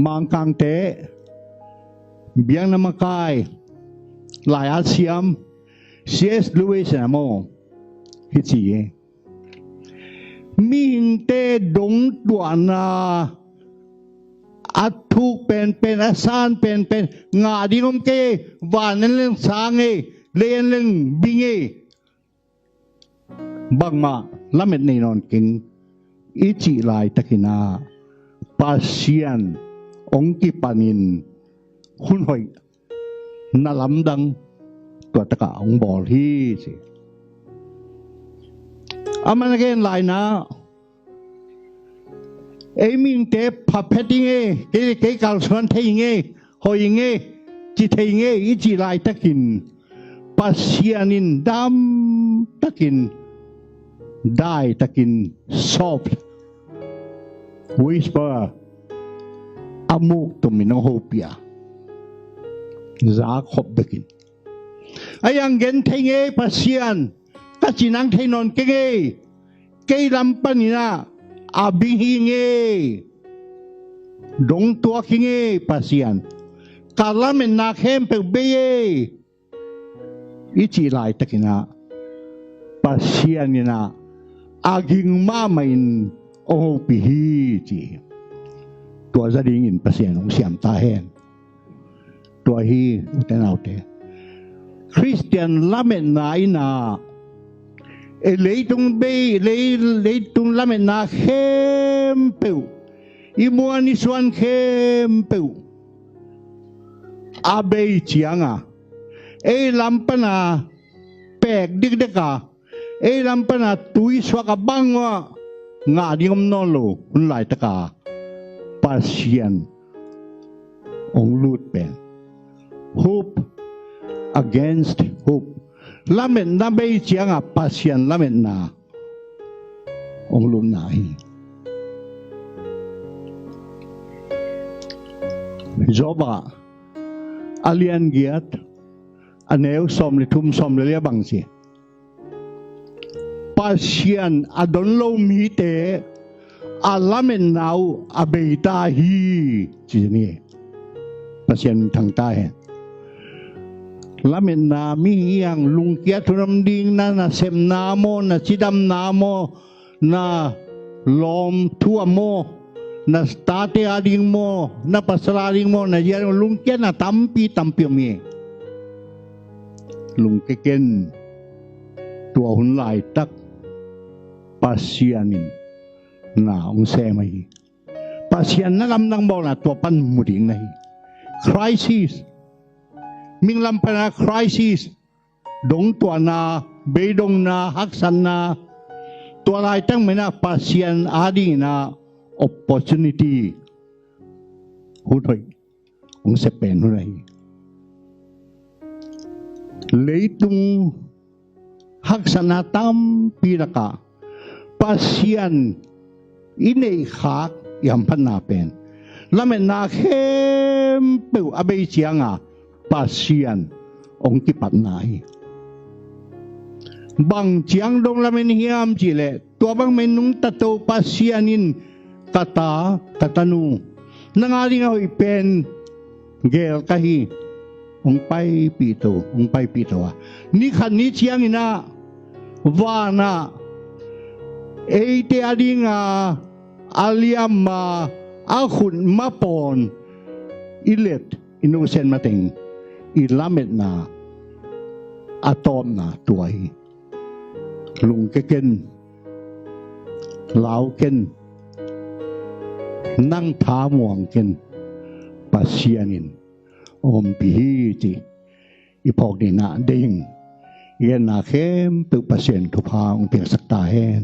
มังกังเตเบียงนามกายหลายอาเซียมเซียสลูเวสนะโมฮิจิเอมีหิงเตดงตัวนาอัตถุเป็นอาสานเป็นงาดิงมเกวานเล่นสางเอเลียนเล่นบิงเอบางมาละเม็ดในนอนกิงอิจิลายตะกินาปาเซียนองกิปานินหุ่นหอยนาลำดังตัวตะกะองบอลที่สิอามันเกนลายนะเอมิงเตปพับเพติงเกกาลสวนเทงหอยงจิเทงอิจิลายตะกินปาเซียนินดำตะกินได้ตะกิน soft whisper อามุกตุมินโฮเปียซาขบตะกินไอ้ยังเงินเทงปาเซียนก็จีนังเทนอนเกลำปนินะอาบิหิงดงตัวคิงปาเซียนกาลามันนาเข้มเปเบยอิจิไลตะกินะปาเซียนนี่นะอากิงมาไม่โอปิฮิจีตัวจะดิ่งปาเซียนของเสียมตาแหนตัวฮีอุตนาอุเตคริสเตียนละเมนนาอินาเลยตรงเบเลยตรงละเมนนาเข้มเปียวอิมัวนิสวนเข้มเปียวอาเบยจียงอ่ะลำปนาแปกดิกเด็กอ่ะลำปนาตุยสวกับบังว่างาดิงมนอนโลคุณหลายตะกาปาเซียนองลูดเป็น hope against hope ละเมนนาเบยจียงอ่ะปาเซียนละเมนนาองลูดนาฮีจอบะอาเลียนเกียรติอันเอวสมเลยทุ่มสมเลยบังสิปาเซียนอดอนโลมีเตอาลาเมนนาวอาเบตาฮีจีนี่ปาเซียนทางใต้ลาเมนนามีอย่างลุงเกียรติรำดิงนะเซมนาโมนะจิดำนาโมนะลมทั่วโมna state ading mo na pasalaring mo na yan lungken na tampi mi lungkeken tua hun lai tak pasianin na ong semai pasian na lam nang mo na tua pan muding na crisis ming lam pa na crisis dong tua na bedong na haksan na tua lai tang may na pasian ading na opportunity หุ่นหอยองเสเป็นหุ่นไรเลยตุงฮักษณะตามปีละกาปาเซียนอินเอขาดยามพันนาเป็นแล้วมันนาเข้มเปิวอเบยเจียงอ่ะปาเซียนองค์ที่ปัดนายบางเจียงดงละมันเฮียมจีเล่ตัวบางเมนุงตะโตปาเซียนินkata nu nangaling ako ipen gel kahi ong pai pito ni kan ni chiang ina wana te adinga aliam ma akhun mapon ilet inusen mateng ilamet na atom na tuay lung keken lao kenนั่งท้ามวงเกินปาเซียนินอมปีจีอีพอกนี่นะดิ่งเย็นนาเข้มตึกปาเซียนทุพาองเปียกสักตาแหน